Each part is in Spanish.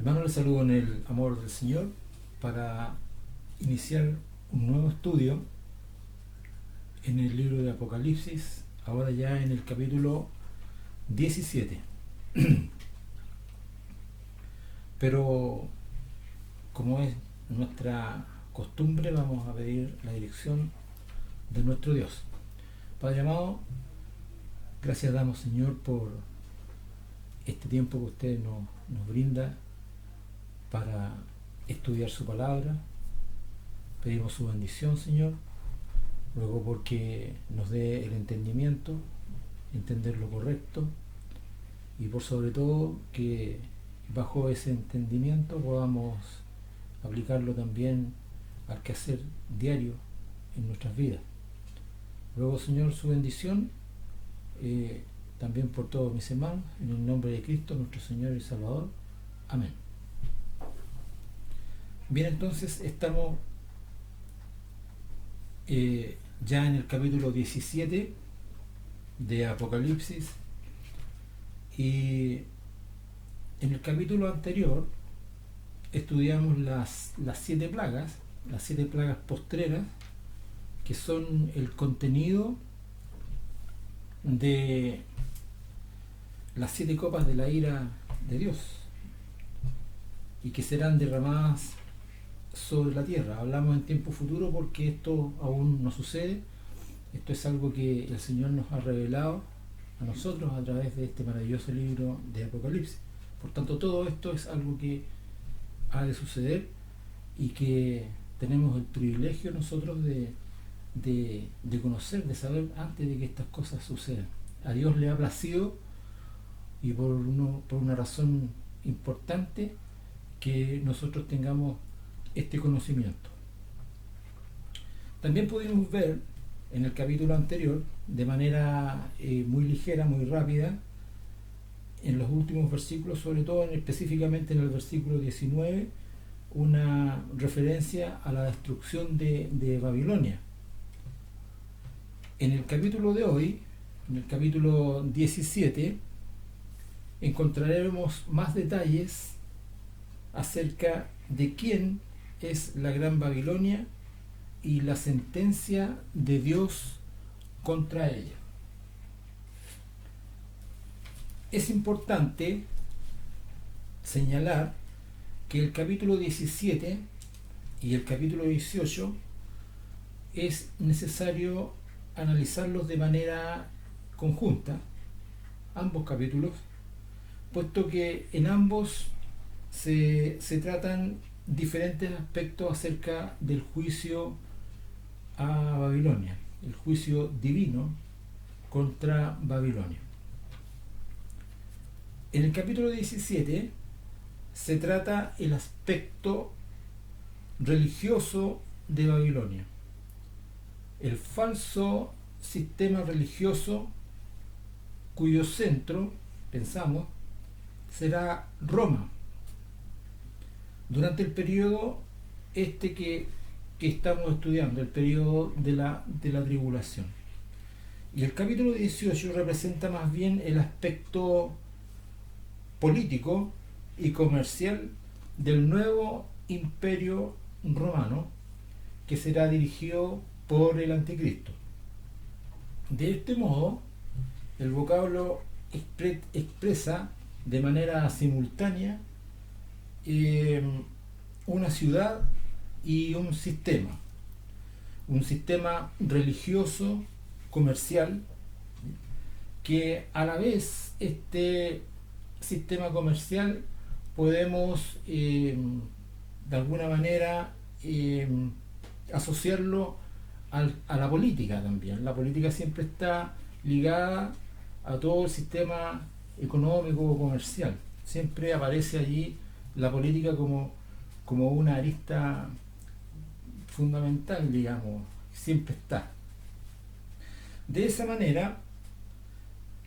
Hermano, les saludo en el amor del Señor para iniciar un nuevo estudio en el libro de Apocalipsis, ahora ya en el capítulo 17. Pero como es nuestra costumbre, vamos a pedir la dirección de nuestro Dios. Padre amado, gracias damos, Señor, por este tiempo que usted nos brinda para estudiar su palabra. Pedimos su bendición, Señor. Luego porque nos dé el entendimiento, entender lo correcto, y por sobre todo que bajo ese entendimiento podamos aplicarlo también al quehacer diario en nuestras vidas. Luego, Señor, su bendición también por todos mis hermanos, en el nombre de Cristo, nuestro Señor y Salvador. Amén. Bien, entonces estamos ya en el capítulo 17 de Apocalipsis, y en el capítulo anterior estudiamos las 7 plagas, las 7 plagas postreras, que son el contenido de las 7 copas de la ira de Dios y que serán derramadas sobre la tierra. Hablamos en tiempo futuro porque esto aún no sucede. Esto es algo que el Señor nos ha revelado a nosotros a través de este maravilloso libro de Apocalipsis. Por tanto, todo esto es algo que ha de suceder y que tenemos el privilegio nosotros de conocer, de saber antes de que estas cosas sucedan. A Dios le ha placido, y por una razón importante, que nosotros tengamos este conocimiento. También pudimos ver en el capítulo anterior, de manera muy ligera, muy rápida, en los últimos versículos, sobre todo específicamente en el versículo 19, una referencia a la destrucción de Babilonia. En el capítulo de hoy, en el capítulo 17, encontraremos más detalles acerca de quién es la Gran Babilonia y la sentencia de Dios contra ella. Es importante señalar que el capítulo 17 y el capítulo 18 es necesario analizarlos de manera conjunta, ambos capítulos, puesto que en ambos se tratan diferentes aspectos acerca del juicio a Babilonia, el juicio divino contra Babilonia. En el capítulo 17 se trata el aspecto religioso de Babilonia, el falso sistema religioso cuyo centro, pensamos, será Roma, durante el periodo que estamos estudiando, el periodo de la tribulación. Y el capítulo 18 representa más bien el aspecto político y comercial del nuevo imperio romano, que será dirigido por el anticristo. De este modo, el vocablo expresa de manera simultánea una ciudad y un sistema religioso, comercial, que a la vez este sistema comercial podemos de alguna manera asociarlo a la política también. La política siempre está ligada a todo el sistema económico o comercial. Siempre aparece allí la política como una arista fundamental, digamos, siempre está. De esa manera,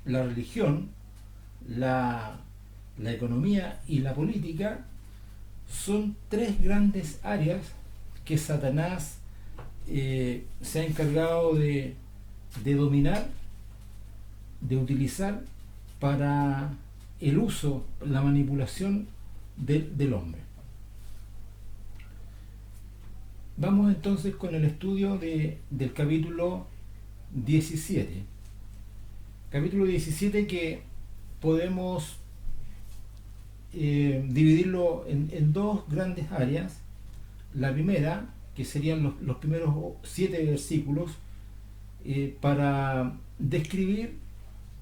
la religión, la economía y la política son 3 grandes áreas que Satanás se ha encargado de dominar, de utilizar para el uso, la manipulación del hombre. Vamos entonces con el estudio del capítulo 17. Capítulo 17 que podemos dividirlo en dos grandes áreas. La primera, que serían los primeros 7 versículos, para describir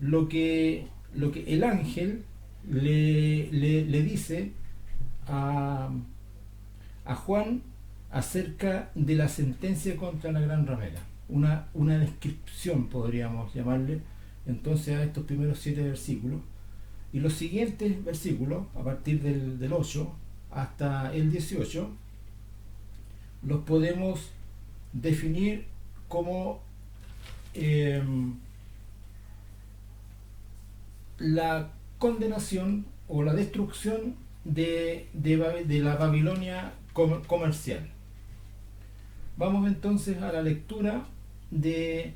lo que el ángel le dice a Juan acerca de la sentencia contra la gran ramera. Una descripción, podríamos llamarle, entonces, a estos primeros 7 versículos. Y los siguientes versículos, a partir del 8 hasta el 18, los podemos definir como la condenación o la destrucción de la Babilonia comercial. Vamos entonces a la lectura de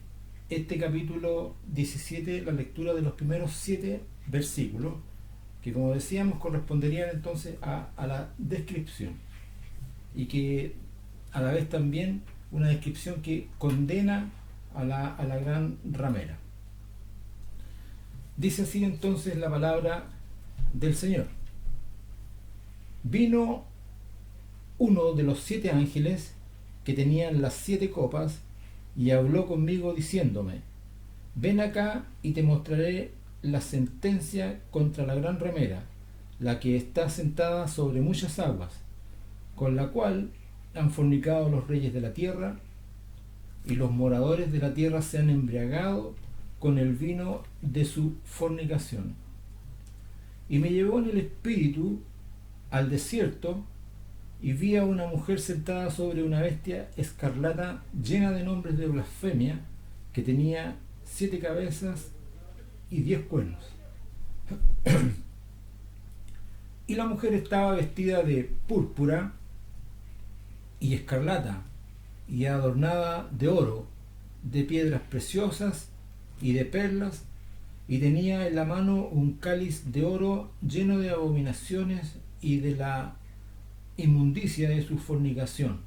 este capítulo 17, la lectura de los primeros 7 versículos, que, como decíamos, corresponderían entonces a la descripción, y que a la vez también una descripción que condena a la gran ramera. Dice así entonces la palabra del Señor: vino uno de los 7 ángeles que tenían las 7 copas y habló conmigo diciéndome: ven acá y te mostraré la sentencia contra la gran ramera, la que está sentada sobre muchas aguas, con la cual han fornicado los reyes de la tierra, y los moradores de la tierra se han embriagado con el vino de su fornicación. Y me llevó en el espíritu al desierto, y vi a una mujer sentada sobre una bestia escarlata llena de nombres de blasfemia, que tenía 7 cabezas y 10 cuernos. Y la mujer estaba vestida de púrpura y escarlata, y adornada de oro, de piedras preciosas y de perlas, y tenía en la mano un cáliz de oro lleno de abominaciones y de la inmundicia de su fornicación,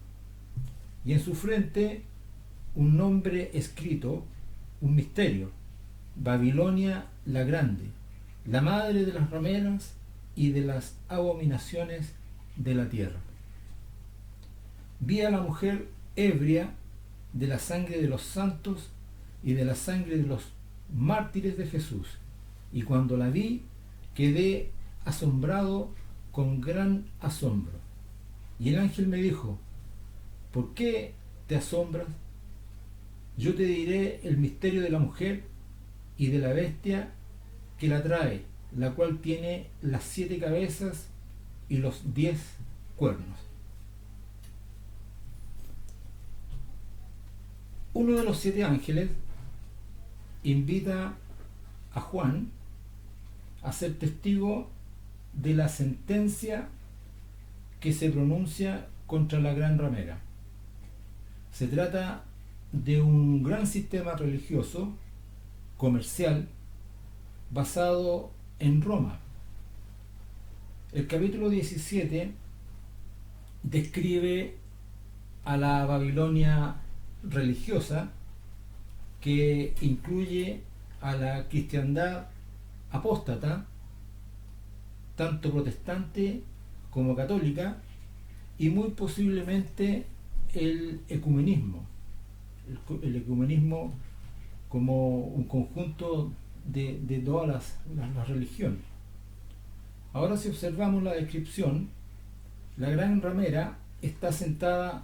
y en su frente un nombre escrito, un misterio: Babilonia la Grande, la madre de las rameras y de las abominaciones de la tierra. Vi a la mujer ebria de la sangre de los santos y de la sangre de los mártires de Jesús, y cuando la vi quedé asombrado con gran asombro. Y el ángel me dijo: ¿por qué te asombras? Yo te diré el misterio de la mujer y de la bestia que la trae, la cual tiene las 7 cabezas y los 10 cuernos. Uno de los 7 ángeles invita a Juan a ser testigo de la sentencia que se pronuncia contra la gran ramera. Se trata de un gran sistema religioso, comercial, basado en Roma. El capítulo 17 describe a la Babilonia religiosa, que incluye a la cristiandad apóstata, tanto protestante como católica, y muy posiblemente el ecumenismo. El ecumenismo como un conjunto de todas las religiones. Ahora, si observamos la descripción, la gran ramera está sentada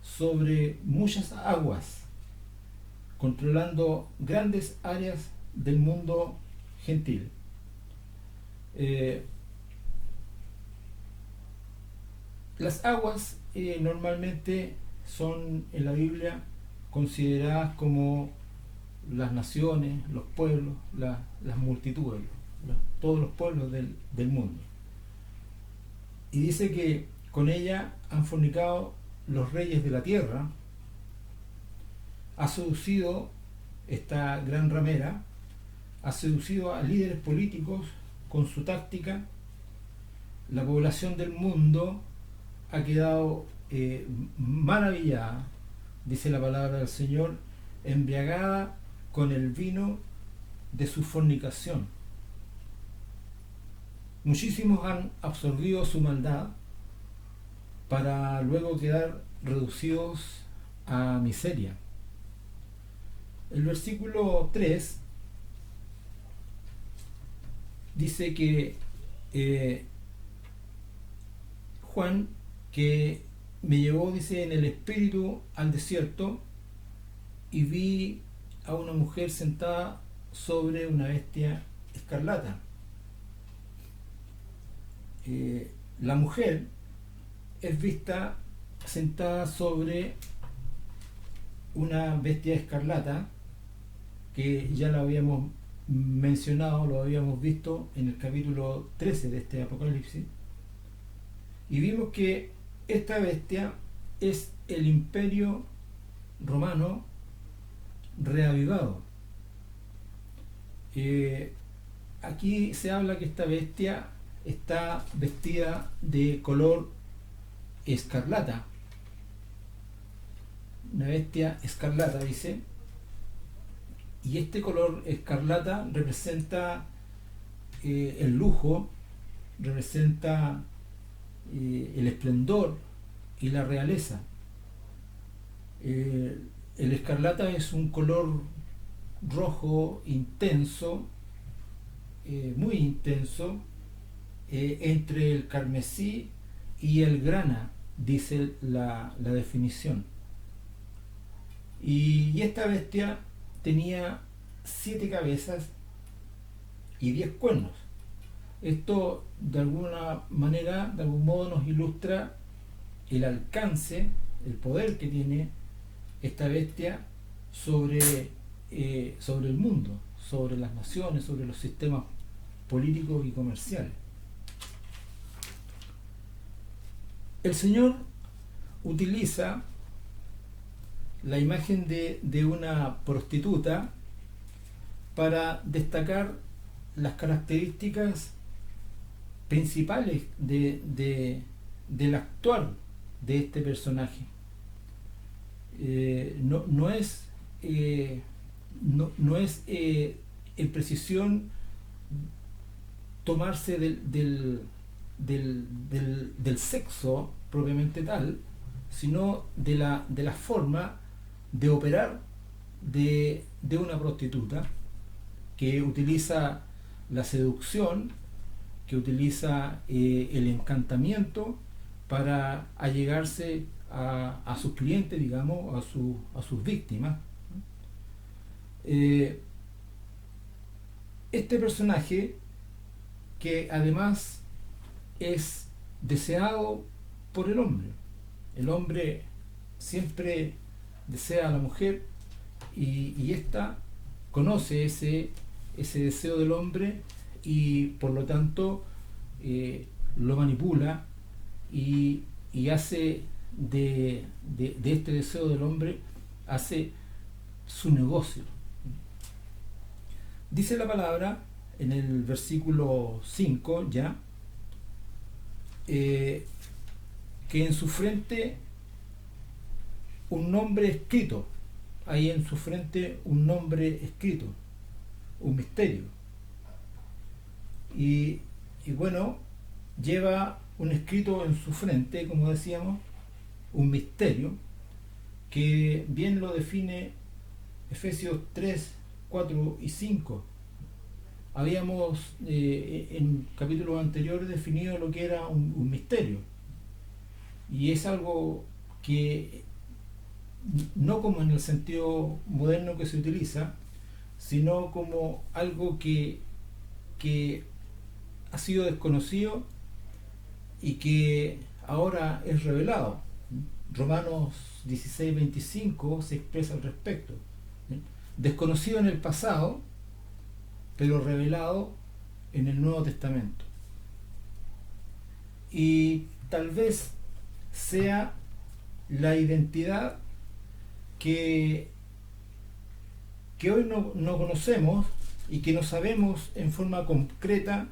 sobre muchas aguas, controlando grandes áreas del mundo gentil. Las aguas normalmente son en la Biblia consideradas como las naciones, los pueblos, las multitudes, todos los pueblos del mundo. Y dice que con ella han fornicado los reyes de la tierra. Ha seducido, esta gran ramera, ha seducido a líderes políticos con su táctica, la población del mundo ha quedado maravillada, dice la palabra del Señor, embriagada con el vino de su fornicación. Muchísimos han absorbido su maldad para luego quedar reducidos a miseria. El versículo 3 dice que Juan, que me llevó, dice, en el espíritu al desierto, y vi a una mujer sentada sobre una bestia escarlata. La mujer es vista sentada sobre una bestia escarlata, que ya la habíamos mencionado, lo habíamos visto en el capítulo 13 de este Apocalipsis, y vimos que esta bestia es el imperio romano reavivado. Aquí se habla que esta bestia está vestida de color escarlata, una bestia escarlata, dice, y este color escarlata representa el lujo, representa el esplendor y la realeza. El escarlata es un color rojo intenso, muy intenso, entre el carmesí y el grana, dice la definición. Y esta bestia tenía 7 cabezas y 10 cuernos. Esto de alguna manera, de algún modo, nos ilustra el alcance, el poder que tiene esta bestia sobre el mundo, sobre las naciones, sobre los sistemas políticos y comerciales. El Señor utiliza la imagen de una prostituta para destacar las características principales del actuar de este personaje. No es en precisión tomarse del sexo propiamente tal, sino de la forma de operar de una prostituta que utiliza la seducción, que utiliza el encantamiento para allegarse a sus clientes, digamos, a sus víctimas. Este personaje, que además es deseado por el hombre siempre desea a la mujer, y ésta conoce ese deseo del hombre, y por lo tanto lo manipula y hace de este deseo del hombre, hace su negocio. Dice la palabra en el versículo 5 ya, que en su frente un nombre escrito, hay en su frente un nombre escrito, un misterio. Y bueno, lleva un escrito en su frente, como decíamos, un misterio, que bien lo define Efesios 3, 4 y 5. Habíamos en capítulos anteriores definido lo que era un misterio, y es algo que no como en el sentido moderno que se utiliza, sino como algo que ha sido desconocido y que ahora es revelado. Romanos 16, 25 se expresa al respecto. Desconocido en el pasado, pero revelado en el Nuevo Testamento. Y tal vez sea la identidad que hoy no conocemos, y que no sabemos en forma concreta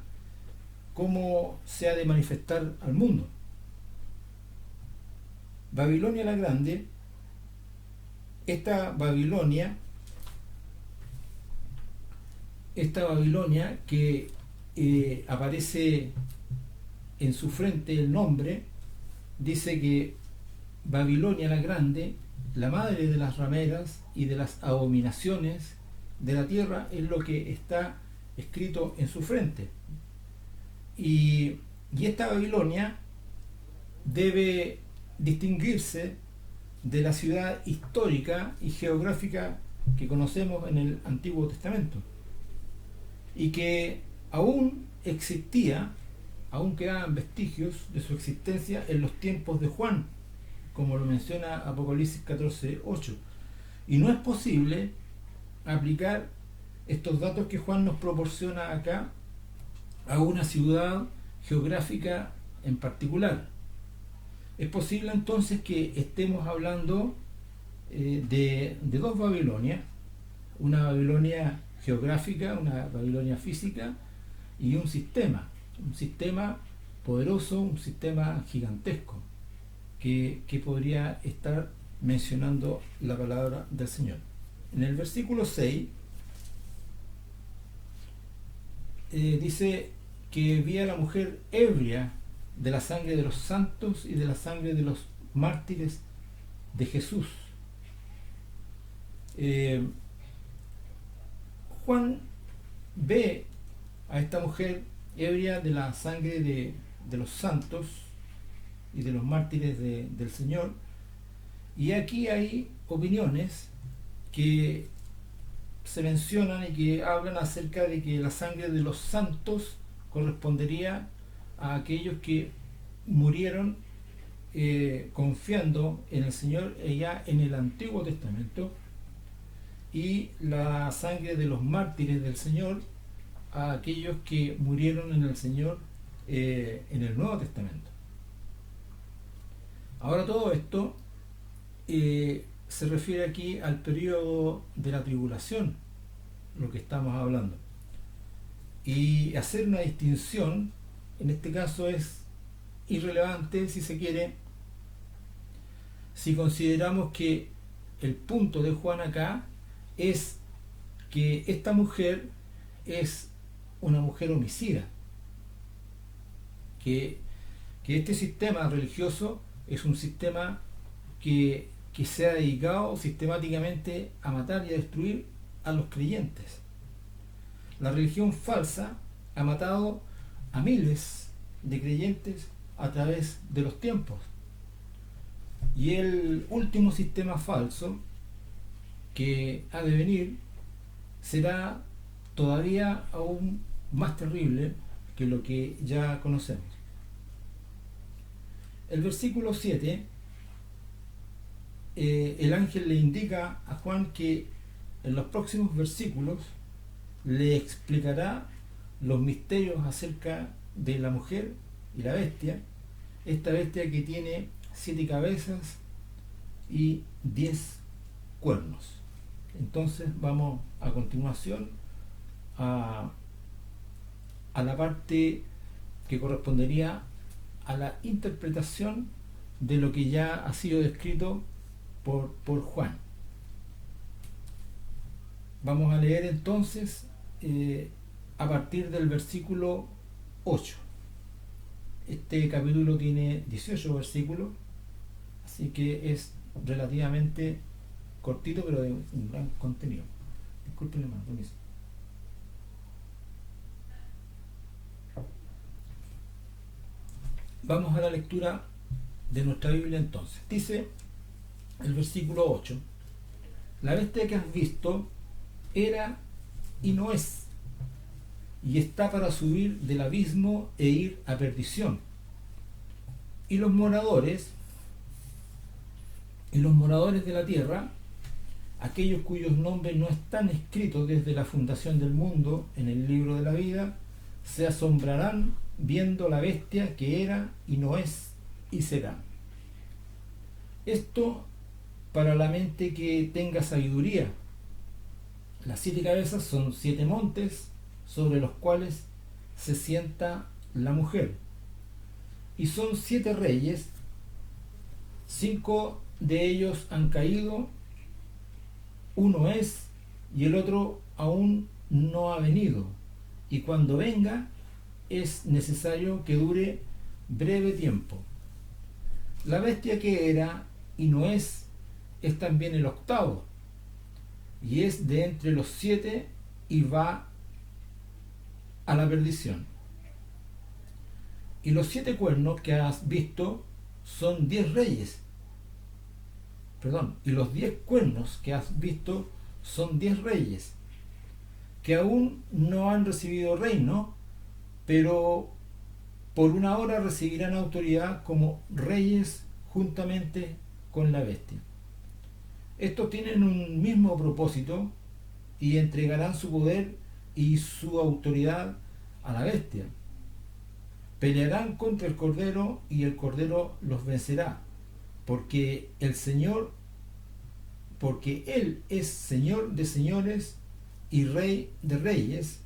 cómo se ha de manifestar al mundo. Babilonia la Grande, esta Babilonia que aparece en su frente el nombre, dice que Babilonia la Grande, la madre de las rameras y de las abominaciones de la tierra, es lo que está escrito en su frente. Y esta Babilonia debe distinguirse de la ciudad histórica y geográfica que conocemos en el Antiguo Testamento, y que aún existía, aún quedaban vestigios de su existencia en los tiempos de Juan, como lo menciona Apocalipsis 14:8. Y no es posible aplicar estos datos que Juan nos proporciona acá a una ciudad geográfica en particular. Es posible entonces que estemos hablando de dos Babilonias, una Babilonia geográfica, una Babilonia física, y un sistema poderoso, un sistema gigantesco que podría estar mencionando la palabra del Señor. En el versículo 6 dice que vi a la mujer ebria de la sangre de los santos y de la sangre de los mártires de Jesús. Juan ve a esta mujer ebria de la sangre de los santos y de los mártires del Señor, y aquí hay opiniones que se mencionan y que hablan acerca de que la sangre de los santos correspondería a aquellos que murieron confiando en el Señor ya en el Antiguo Testamento, y la sangre de los mártires del Señor a aquellos que murieron en el Señor en el Nuevo Testamento. Ahora, todo esto se refiere aquí al periodo de la tribulación, lo que estamos hablando. Y hacer una distinción, en este caso, es irrelevante, si se quiere, si consideramos que el punto de Juan acá es que esta mujer es una mujer homicida, que este sistema religioso es un sistema que se ha dedicado sistemáticamente a matar y a destruir a los creyentes. La religión falsa ha matado a miles de creyentes a través de los tiempos, y el último sistema falso que ha de venir será todavía aún más terrible que lo que ya conocemos. El versículo 7, el ángel le indica a Juan que en los próximos versículos le explicará los misterios acerca de la mujer y la bestia, esta bestia que tiene 7 cabezas y 10 cuernos. Entonces vamos a continuación a la parte que correspondería a la interpretación de lo que ya ha sido descrito por Juan. Vamos a leer entonces a partir del versículo 8. Este capítulo tiene 18 versículos, así que es relativamente cortito, pero de un gran contenido. Disculpen, hermano, permiso. Vamos a la lectura de nuestra Biblia entonces. Dice el versículo 8: la bestia que has visto era y no es, y está para subir del abismo e ir a perdición. Y los moradores de la tierra, aquellos cuyos nombres no están escritos desde la fundación del mundo en el libro de la vida, se asombrarán viendo la bestia que era y no es y será. Esto para la mente que tenga sabiduría. Las 7 cabezas son 7 montes sobre los cuales se sienta la mujer. Y son 7 reyes, 5 de ellos han caído, uno es y el otro aún no ha venido. Y cuando venga es necesario que dure breve tiempo. La bestia que era y no es también el octavo, y es de entre los 7 y va a la perdición. Y los 7 cuernos que has visto son 10 reyes. Perdón, y los 10 cuernos que has visto son 10 reyes, que aún no han recibido reino, pero por una hora recibirán autoridad como reyes juntamente con la bestia. Estos tienen un mismo propósito y entregarán su poder y su autoridad a la bestia. Pelearán contra el Cordero y el Cordero los vencerá, porque Él es Señor de señores y Rey de reyes,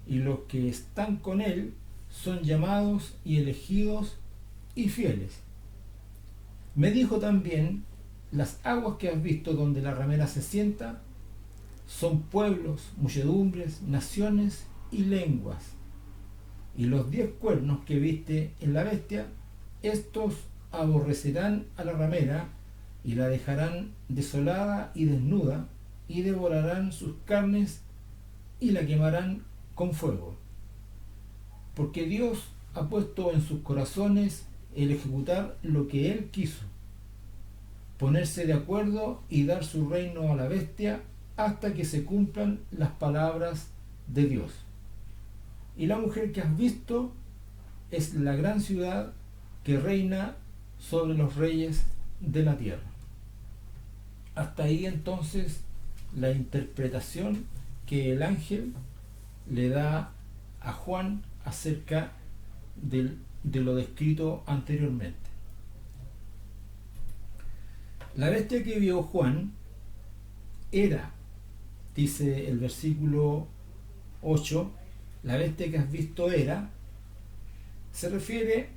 y los que están con Él son llamados y elegidos y fieles. Me dijo también: las aguas que has visto donde la ramera se sienta son pueblos, muchedumbres, naciones y lenguas. Y los 10 cuernos que viste en la bestia, estos aborrecerán a la ramera y la dejarán desolada y desnuda, y devorarán sus carnes y la quemarán con fuego. Porque Dios ha puesto en sus corazones el ejecutar lo que Él quiso, ponerse de acuerdo y dar su reino a la bestia hasta que se cumplan las palabras de Dios. Y la mujer que has visto es la gran ciudad que reina sobre los reyes de la tierra. Hasta ahí entonces la interpretación que el ángel le da a Juan acerca de lo descrito anteriormente. La bestia que vio Juan era, dice el versículo 8, la bestia que has visto era, se refiere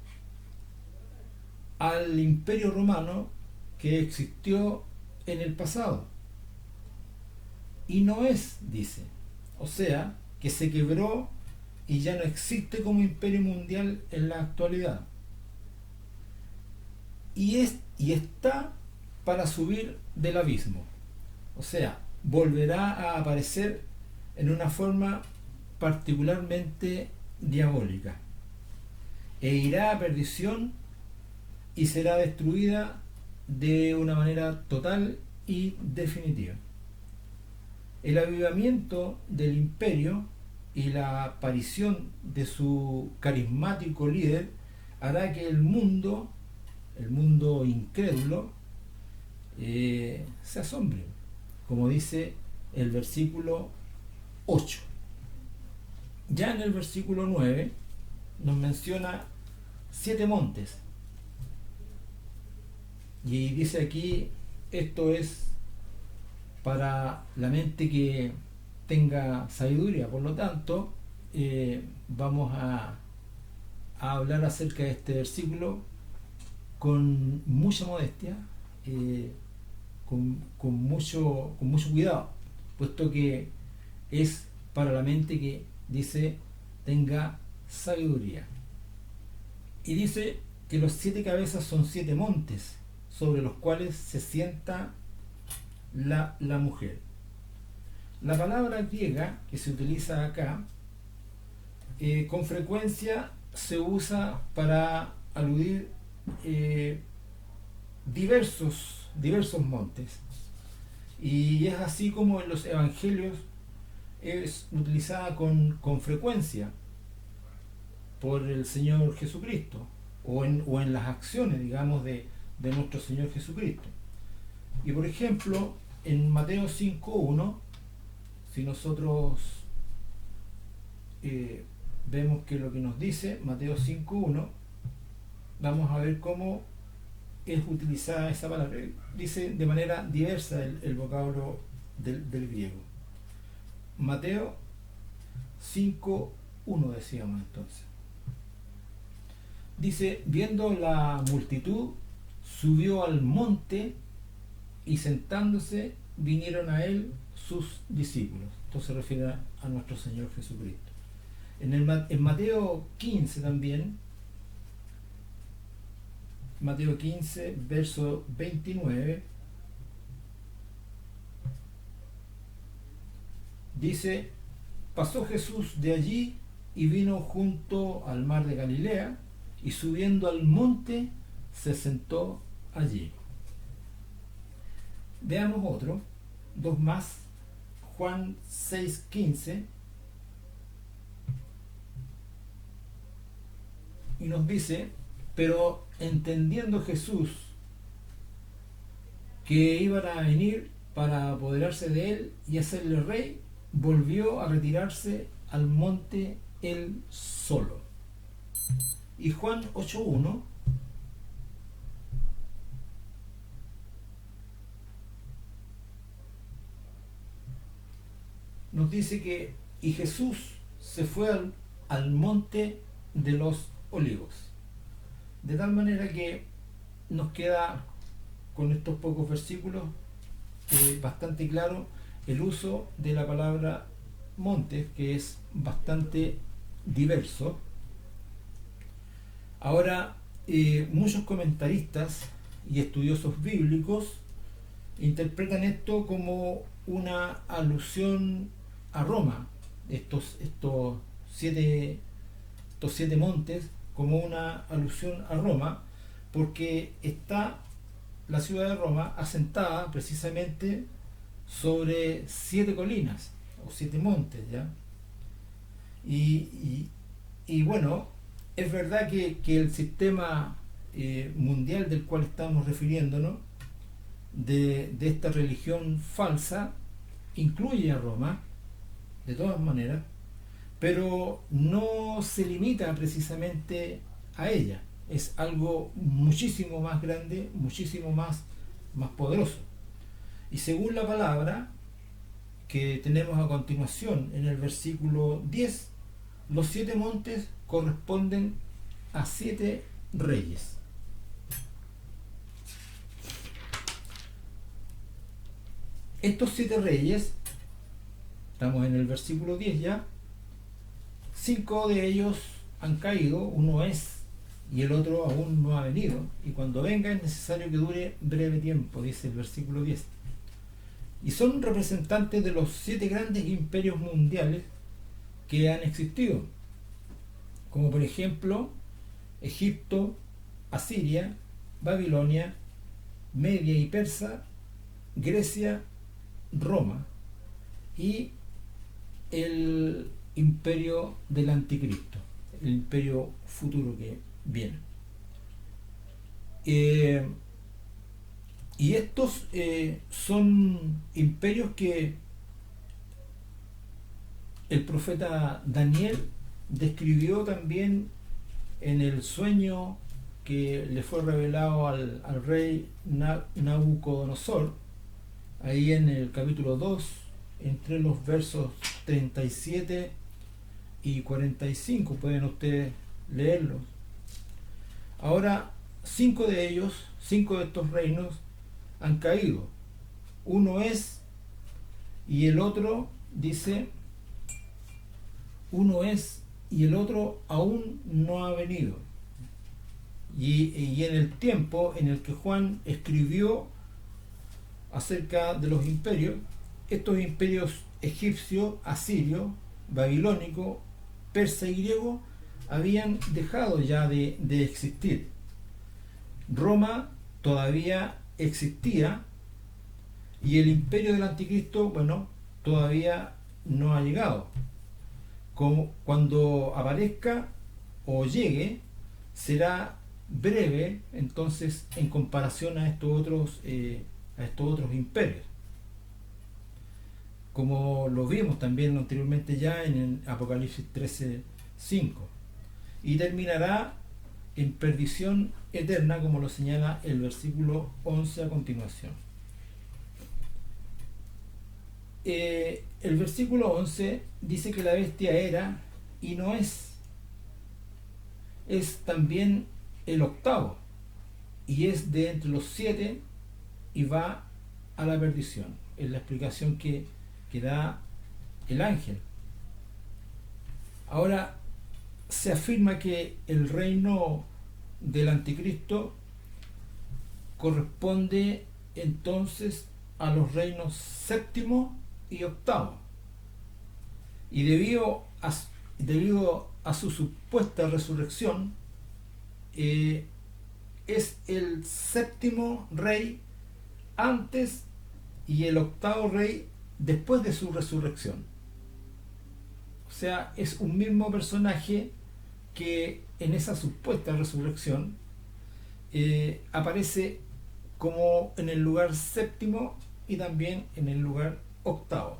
al imperio romano que existió en el pasado. Y no es, dice, o sea, que se quebró y ya no existe como imperio mundial en la actualidad. Y está para subir del abismo. O sea, volverá a aparecer en una forma particularmente diabólica. E irá a perdición y será destruida de una manera total y definitiva. El avivamiento del imperio y la aparición de su carismático líder hará que el mundo incrédulo, se asombre, como dice el versículo 8. Ya en el versículo 9 nos menciona 7 montes, y dice aquí: esto es para la mente que tenga sabiduría. Por lo tanto, vamos a hablar acerca de este versículo con mucha modestia, con mucho cuidado, puesto que es para la mente que dice tenga sabiduría. Y dice que los 7 cabezas son 7 montes sobre los cuales se sienta la mujer. La palabra griega que se utiliza acá con frecuencia se usa para aludir diversos montes, y es así como en los evangelios es utilizada con frecuencia por el Señor Jesucristo, o en las acciones, digamos, de nuestro Señor Jesucristo. Y por ejemplo, en Mateo 5.1, si nosotros vemos que lo que nos dice Mateo 5.1, vamos a ver cómo es utilizada esa palabra. Dice de manera diversa el vocablo del griego. Mateo 5.1 decíamos entonces. Dice, viendo la multitud, subió al monte y sentándose vinieron a él sus discípulos. Esto se refiere a nuestro Señor Jesucristo. En Mateo 15 también, Mateo 15, verso 29, dice, pasó Jesús de allí y vino junto al mar de Galilea, y subiendo al monte se sentó allí. Veamos otro, dos más. Juan 6:15, y nos dice, pero entendiendo Jesús que iban a venir para apoderarse de él y hacerle rey, volvió a retirarse al monte él solo. Y Juan 8:1 nos dice que y Jesús se fue al monte de los olivos. De tal manera que nos queda con estos pocos versículos bastante claro el uso de la palabra monte, que es bastante diverso. Ahora, muchos comentaristas y estudiosos bíblicos interpretan esto como una alusión a Roma, estos siete montes, como una alusión a Roma, porque está la ciudad de Roma asentada precisamente sobre 7 colinas o 7 montes, ¿ya? Y bueno, es verdad que el sistema mundial del cual estamos refiriéndonos, de esta religión falsa, incluye a Roma, de todas maneras, pero no se limita precisamente a ella. Es algo muchísimo más grande, muchísimo más poderoso. Y según la palabra que tenemos a continuación en el versículo 10, los 7 montes corresponden a 7 reyes. Estos 7 reyes, estamos en el versículo 10 ya, 5 de ellos han caído, uno es y el otro aún no ha venido, y cuando venga es necesario que dure breve tiempo, dice el versículo 10. Y son representantes de los 7 grandes imperios mundiales que han existido, como por ejemplo Egipto, Asiria, Babilonia, Media y Persa, Grecia, Roma y el imperio del anticristo, el imperio futuro que viene. Y estos son imperios que el profeta Daniel describió también en el sueño que le fue revelado al rey Nabucodonosor, ahí en el capítulo 2, entre los versos 37 y 45, pueden ustedes leerlos. Ahora, 5 de ellos, 5 de estos reinos han caído. Uno es, y el otro, dice, uno es y el otro aún no ha venido. Y en el tiempo en el que Juan escribió acerca de los imperios, estos imperios egipcio, asirio, babilónico, persa y griego habían dejado ya de existir. Roma todavía existía y el imperio del anticristo, bueno, todavía no ha llegado. Como cuando aparezca o llegue, será breve, entonces, en comparación a estos otros imperios, como lo vimos también anteriormente ya en el Apocalipsis 13:5, y terminará en perdición eterna, como lo señala el versículo 11 a continuación. El versículo 11 dice que la bestia era y no es. es también el octavo, y es de entre los 7 y va a la perdición. Es la explicación que da el ángel. Ahora, se afirma que el reino del anticristo corresponde entonces a los reinos séptimo y octavo. Y debido a su supuesta resurrección, es el séptimo rey antes y el octavo rey después de su resurrección. O sea, es un mismo personaje que en esa supuesta resurrección aparece como en el lugar séptimo y también en el lugar octavo.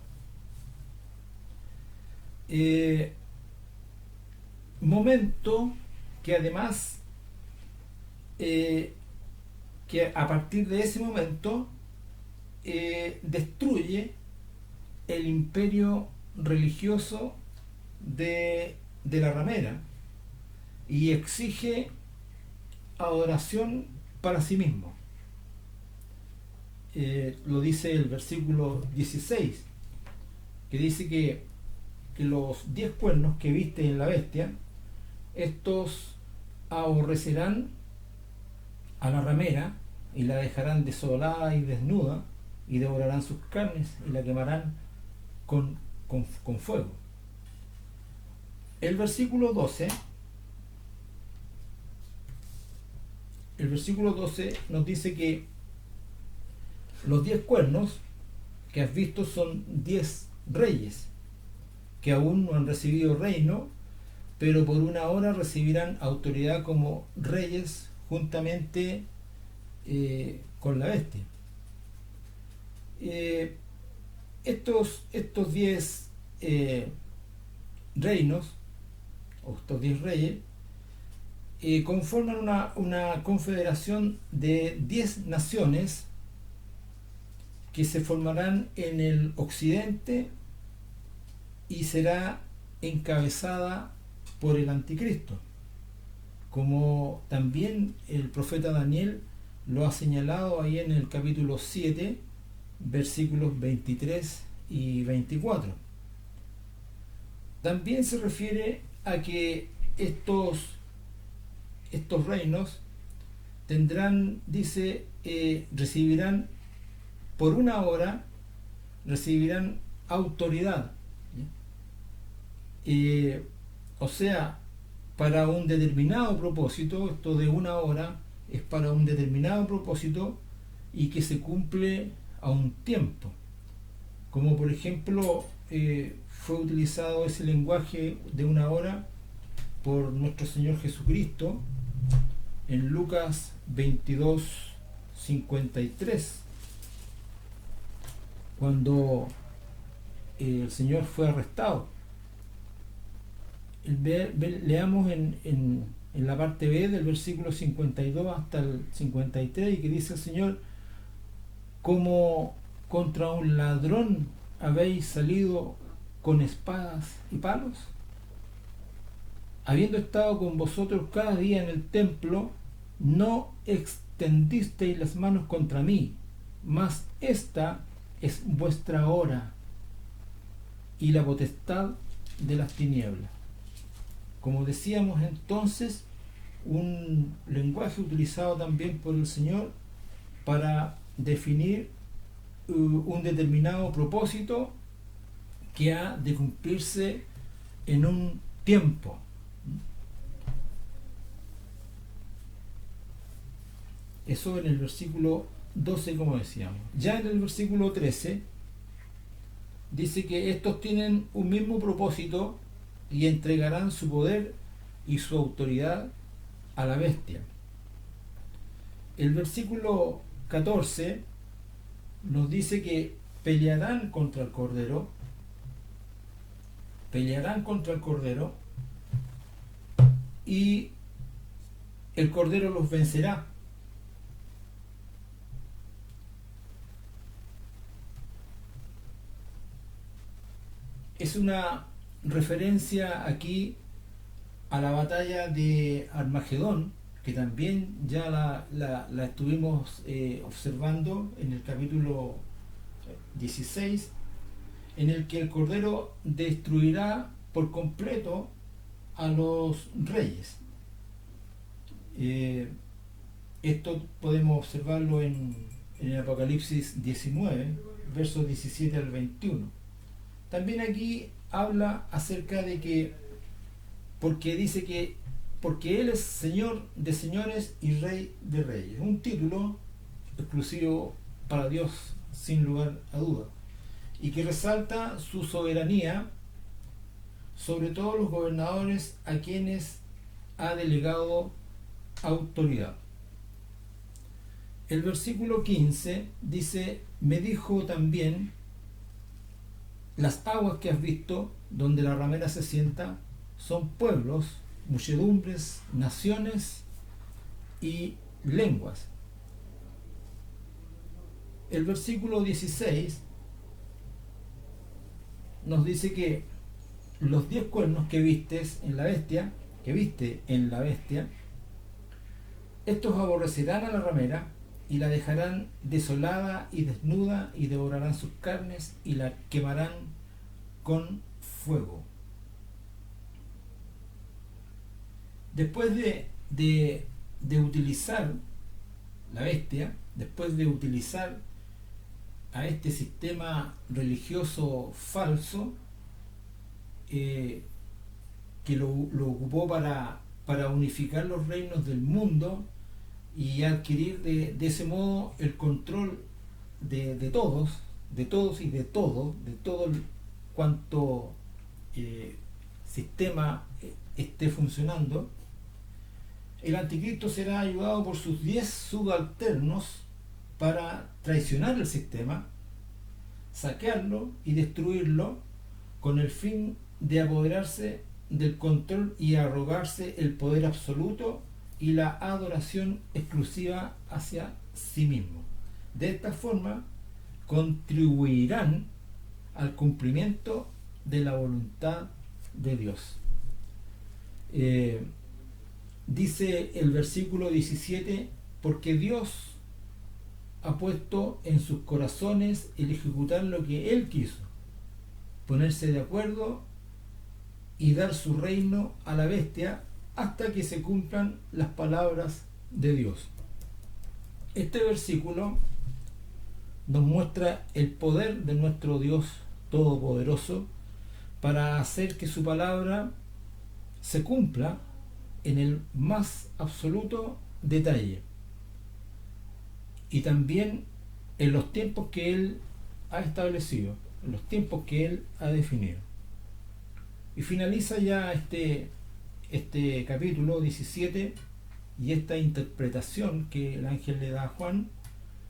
Momento que además que a partir de ese momento destruye el imperio religioso de la ramera y exige adoración para sí mismo. Lo dice el versículo 16, que dice que los 10 cuernos que viste en la bestia, estos aborrecerán a la ramera y la dejarán desolada y desnuda, y devorarán sus carnes y la quemarán con fuego. El versículo 12 nos dice que los 10 cuernos que has visto son 10 reyes que aún no han recibido reino, pero por una hora recibirán autoridad como reyes juntamente con la bestia. Estos 10 reinos, o estos 10 reyes, conforman una confederación de 10 naciones que se formarán en el occidente y será encabezada por el anticristo, como también el profeta Daniel lo ha señalado ahí en el capítulo 7, versículos 23 y 24. También se refiere a que estos reinos tendrán, dice, recibirán por una hora, recibirán autoridad. O sea, para un determinado propósito. Esto de una hora es para un determinado propósito y que se cumple a un tiempo. Como por ejemplo fue utilizado ese lenguaje de una hora por nuestro Señor Jesucristo en Lucas 22:53, cuando el Señor fue arrestado. Leamos en la parte B del versículo 52 hasta el 53, y que dice el Señor: como contra un ladrón habéis salido con espadas y palos, habiendo estado con vosotros cada día en el templo, no extendisteis las manos contra mí, mas esta es vuestra hora y la potestad de las tinieblas. Como decíamos entonces, un lenguaje utilizado también por el Señor para definir un determinado propósito que ha de cumplirse en un tiempo. Eso en el versículo 12, como decíamos. Ya en el versículo 13 dice que estos tienen un mismo propósito y entregarán su poder y su autoridad a la bestia. El versículo 14 nos dice que pelearán contra el Cordero, y el Cordero los vencerá. Es una referencia aquí a la batalla de Armagedón, que también ya la estuvimos observando en el capítulo 16, en el que el Cordero destruirá por completo a los reyes. Esto podemos observarlo en el Apocalipsis 19, versos 17 al 21. También aquí habla acerca de que, porque dice que, porque Él es Señor de señores y Rey de reyes. Un título exclusivo para Dios, sin lugar a duda, y que resalta su soberanía sobre todos los gobernadores a quienes ha delegado autoridad. El versículo 15 dice: me dijo también, las aguas que has visto, donde la ramera se sienta, son pueblos, muchedumbres, naciones y lenguas. El versículo 16 nos dice que los 10 cuernos que vistes en la bestia, que viste en la bestia, estos aborrecerán a la ramera y la dejarán desolada y desnuda, y devorarán sus carnes y la quemarán con fuego. Después de utilizar la bestia, después de utilizar a este sistema religioso falso, que lo ocupó para unificar los reinos del mundo y adquirir de ese modo el control de todos y de todo cuanto sistema esté funcionando. El anticristo será ayudado por sus 10 subalternos para traicionar el sistema, saquearlo y destruirlo, con el fin de apoderarse del control y arrogarse el poder absoluto y la adoración exclusiva hacia sí mismo. De esta forma contribuirán al cumplimiento de la voluntad de Dios. Dice el versículo 17: porque Dios ha puesto en sus corazones el ejecutar lo que Él quiso, ponerse de acuerdo y dar su reino a la bestia hasta que se cumplan las palabras de Dios. Este versículo nos muestra el poder de nuestro Dios Todopoderoso para hacer que su palabra se cumpla en el más absoluto detalle, y también en los tiempos que Él ha establecido, en los tiempos que Él ha definido. Y finaliza ya este capítulo 17 y esta interpretación que el ángel le da a Juan,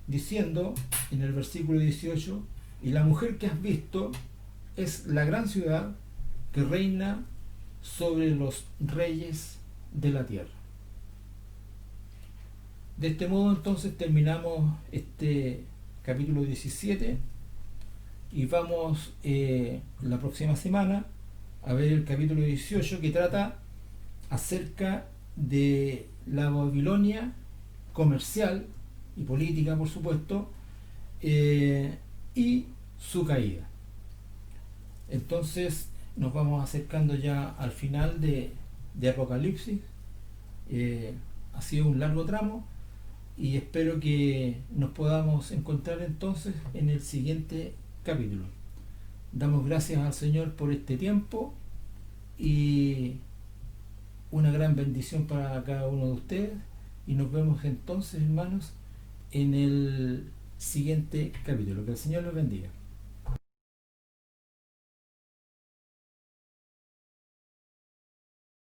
diciendo en el versículo 18: y la mujer que has visto es la gran ciudad que reina sobre los reyes de la tierra. De este modo entonces terminamos este capítulo 17 y vamos la próxima semana a ver el capítulo 18, que trata acerca de la Babilonia comercial y política, por supuesto, y su caída. Entonces nos vamos acercando ya al final de Apocalipsis. Ha sido un largo tramo y espero que nos podamos encontrar entonces en el siguiente capítulo. Damos gracias al Señor por este tiempo y una gran bendición para cada uno de ustedes, y nos vemos entonces, hermanos, en el siguiente capítulo. Que el Señor los bendiga.